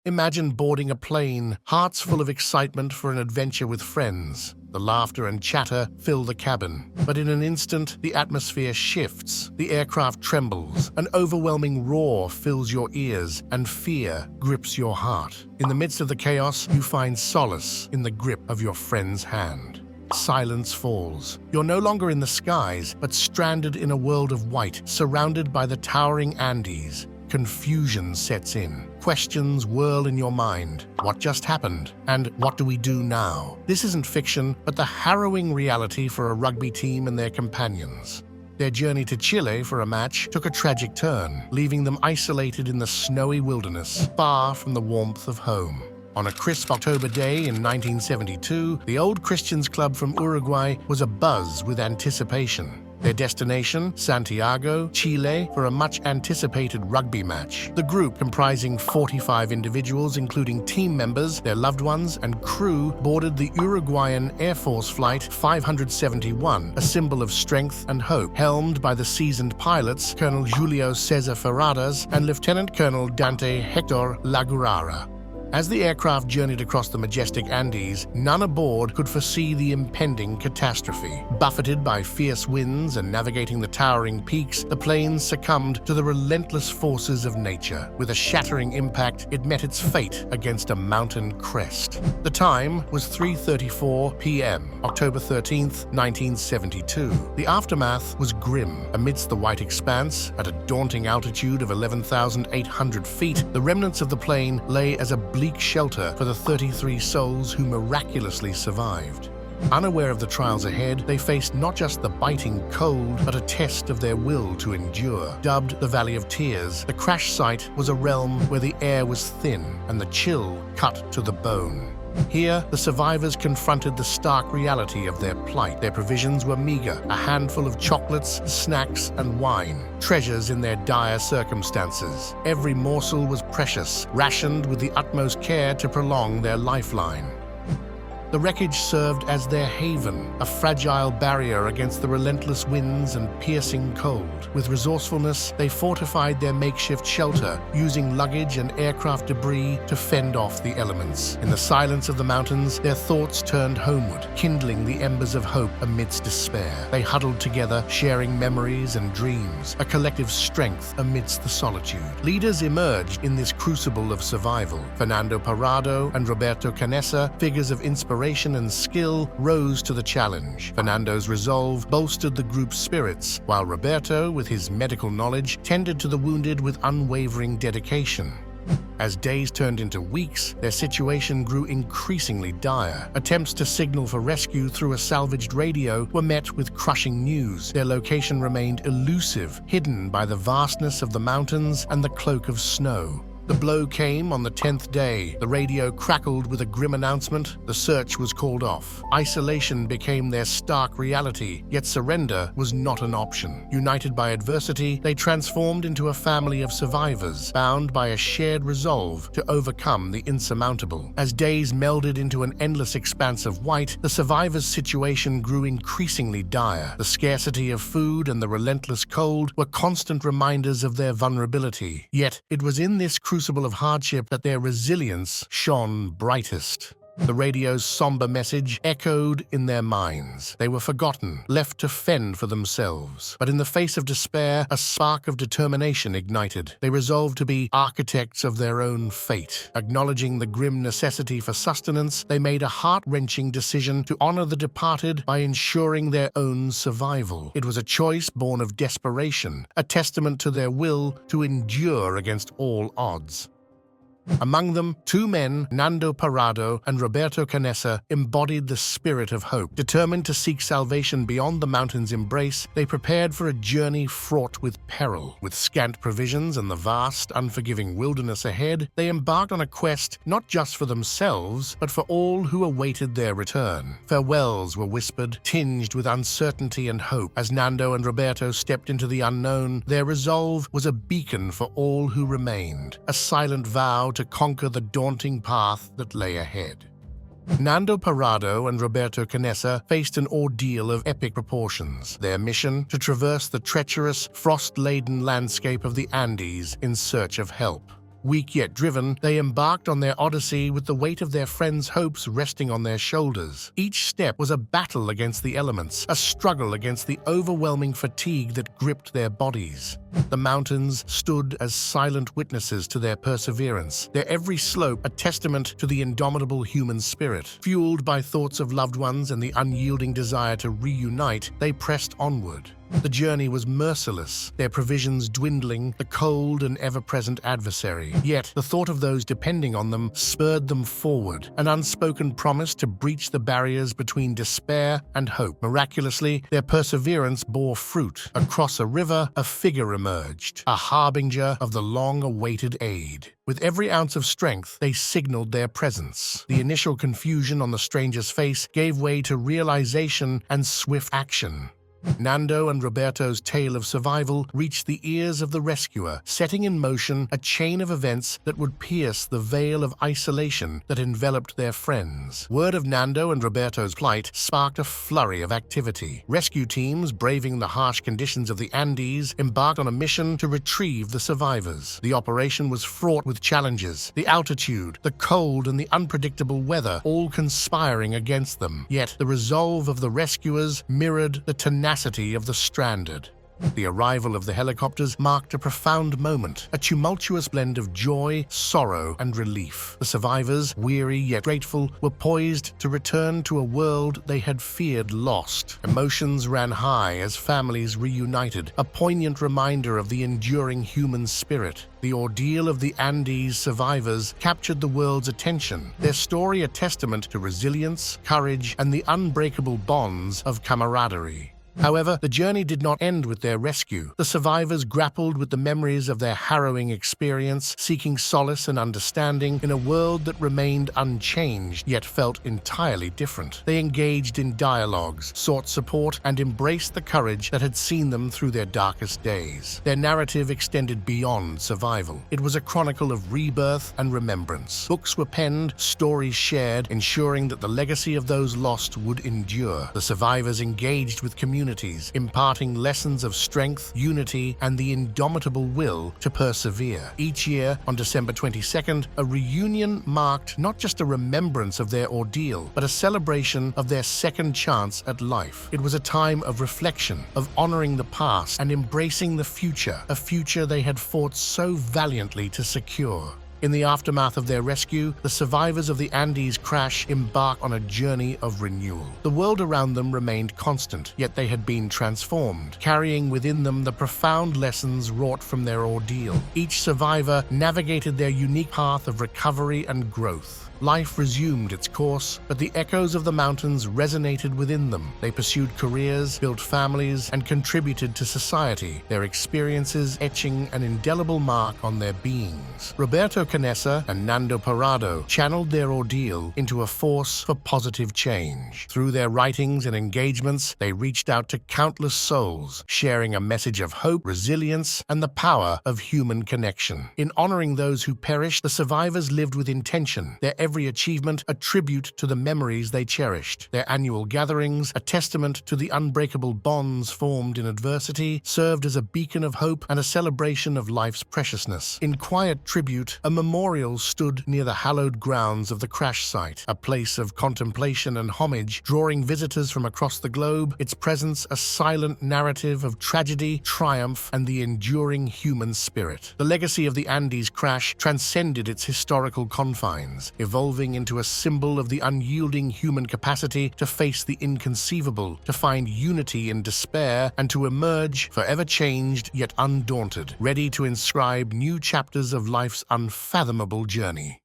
Imagine boarding a plane, hearts full of excitement for an adventure with friends. The laughter and chatter fill the cabin. But in an instant, the atmosphere shifts. The aircraft trembles. An overwhelming roar fills your ears, and fear grips your heart. In the midst of the chaos, you find solace in the grip of your friend's hand. Silence falls. You're no longer in the skies, but stranded in a world of white, surrounded by the towering Andes. Confusion sets in. Questions whirl in your mind. What just happened? And what do we do now? This isn't fiction, but the harrowing reality for a rugby team and their companions. Their journey to Chile for a match took a tragic turn, leaving them isolated in the snowy wilderness, far from the warmth of home. On a crisp October day in 1972, the Old Christians Club from Uruguay was abuzz with anticipation. Their destination, Santiago, Chile, for a much-anticipated rugby match. The group, comprising 45 individuals including team members, their loved ones, and crew, boarded the Uruguayan Air Force Flight 571, a symbol of strength and hope, helmed by the seasoned pilots Colonel Julio Cesar Ferradas and Lieutenant Colonel Dante Hector Lagurara. As the aircraft journeyed across the majestic Andes, none aboard could foresee the impending catastrophe. Buffeted by fierce winds and navigating the towering peaks, the plane succumbed to the relentless forces of nature. With a shattering impact, it met its fate against a mountain crest. The time was 3:34 p.m., October 13th, 1972. The aftermath was grim. Amidst the white expanse, at a daunting altitude of 11,800 feet, the remnants of the plane lay as a bleak shelter for the 33 souls who miraculously survived. Unaware of the trials ahead, they faced not just the biting cold, but a test of their will to endure. Dubbed the Valley of Tears, the crash site was a realm where the air was thin and the chill cut to the bone. Here, the survivors confronted the stark reality of their plight. Their provisions were meager, a handful of chocolates, snacks, and wine, treasures in their dire circumstances. Every morsel was precious, rationed with the utmost care to prolong their lifeline. The wreckage served as their haven, a fragile barrier against the relentless winds and piercing cold. With resourcefulness, they fortified their makeshift shelter, using luggage and aircraft debris to fend off the elements. In the silence of the mountains, their thoughts turned homeward, kindling the embers of hope amidst despair. They huddled together, sharing memories and dreams, a collective strength amidst the solitude. Leaders emerged in this crucible of survival. Nando and Roberto, figures of inspiration and skill, rose to the challenge. Fernando's resolve bolstered the group's spirits, while Roberto, with his medical knowledge, tended to the wounded with unwavering dedication. As days turned into weeks, their situation grew increasingly dire. Attempts to signal for rescue through a salvaged radio were met with crushing news. Their location remained elusive, hidden by the vastness of the mountains and the cloak of snow. The blow came on the 10th day. The radio crackled with a grim announcement. The search was called off. Isolation became their stark reality, yet surrender was not an option. United by adversity, they transformed into a family of survivors, bound by a shared resolve to overcome the insurmountable. As days melded into an endless expanse of white, the survivors' situation grew increasingly dire. The scarcity of food and the relentless cold were constant reminders of their vulnerability. Yet it was in this crucible of hardship that their resilience shone brightest. The radio's somber message echoed in their minds. They were forgotten, left to fend for themselves. But in the face of despair, a spark of determination ignited. They resolved to be architects of their own fate. Acknowledging the grim necessity for sustenance, they made a heart-wrenching decision to honor the departed by ensuring their own survival. It was a choice born of desperation, a testament to their will to endure against all odds. Among them, two men, Nando and Roberto, embodied the spirit of hope. Determined to seek salvation beyond the mountain's embrace, they prepared for a journey fraught with peril. With scant provisions and the vast, unforgiving wilderness ahead, they embarked on a quest not just for themselves, but for all who awaited their return. Farewells were whispered, tinged with uncertainty and hope. As Nando and Roberto stepped into the unknown, their resolve was a beacon for all who remained, a silent vow to conquer the daunting path that lay ahead. Nando and Roberto faced an ordeal of epic proportions. Their mission, to traverse the treacherous, frost-laden landscape of the Andes in search of help. Weak yet driven, they embarked on their odyssey with the weight of their friends' hopes resting on their shoulders. Each step was a battle against the elements, a struggle against the overwhelming fatigue that gripped their bodies. The mountains stood as silent witnesses to their perseverance, their every slope a testament to the indomitable human spirit. Fueled by thoughts of loved ones and the unyielding desire to reunite, they pressed onward. The journey was merciless, their provisions dwindling, the cold and ever-present adversary. Yet, the thought of those depending on them spurred them forward, an unspoken promise to breach the barriers between despair and hope. Miraculously, their perseverance bore fruit. Across a river, a figure emerged, a harbinger of the long-awaited aid. With every ounce of strength, they signaled their presence. The initial confusion on the stranger's face gave way to realization and swift action. Nando and Roberto's tale of survival reached the ears of the rescuer, setting in motion a chain of events that would pierce the veil of isolation that enveloped their friends. Word of Nando and Roberto's plight sparked a flurry of activity. Rescue teams, braving the harsh conditions of the Andes, embarked on a mission to retrieve the survivors. The operation was fraught with challenges, the altitude, the cold, and the unpredictable weather, all conspiring against them. Yet the resolve of the rescuers mirrored the tenacity of the stranded. The arrival of the helicopters marked a profound moment, a tumultuous blend of joy, sorrow, and relief. The survivors, weary yet grateful, were poised to return to a world they had feared lost. Emotions ran high as families reunited, a poignant reminder of the enduring human spirit. The ordeal of the Andes survivors captured the world's attention, their story a testament to resilience, courage, and the unbreakable bonds of camaraderie. However, the journey did not end with their rescue. The survivors grappled with the memories of their harrowing experience, seeking solace and understanding in a world that remained unchanged, yet felt entirely different. They engaged in dialogues, sought support, and embraced the courage that had seen them through their darkest days. Their narrative extended beyond survival. It was a chronicle of rebirth and remembrance. Books were penned, stories shared, ensuring that the legacy of those lost would endure. The survivors engaged with communities, imparting lessons of strength, unity, and the indomitable will to persevere. Each year, on December 22nd, a reunion marked not just a remembrance of their ordeal, but a celebration of their second chance at life. It was a time of reflection, of honoring the past and embracing the future, a future they had fought so valiantly to secure. In the aftermath of their rescue, the survivors of the Andes crash embark on a journey of renewal. The world around them remained constant, yet they had been transformed, carrying within them the profound lessons wrought from their ordeal. Each survivor navigated their unique path of recovery and growth. Life resumed its course, but the echoes of the mountains resonated within them. They pursued careers, built families, and contributed to society, their experiences etching an indelible mark on their beings. Roberto Canessa and Nando Parado channeled their ordeal into a force for positive change. Through their writings and engagements, they reached out to countless souls, sharing a message of hope, resilience, and the power of human connection. In honoring those who perished, the survivors lived with intention, their every achievement a tribute to the memories they cherished. Their annual gatherings, a testament to the unbreakable bonds formed in adversity, served as a beacon of hope and a celebration of life's preciousness. In quiet tribute, a memorial stood near the hallowed grounds of the crash site, a place of contemplation and homage, drawing visitors from across the globe, its presence a silent narrative of tragedy, triumph, and the enduring human spirit. The legacy of the Andes crash transcended its historical confines, evolving into a symbol of the unyielding human capacity to face the inconceivable, to find unity in despair, and to emerge forever changed yet undaunted, ready to inscribe new chapters of life's unfathomable journey.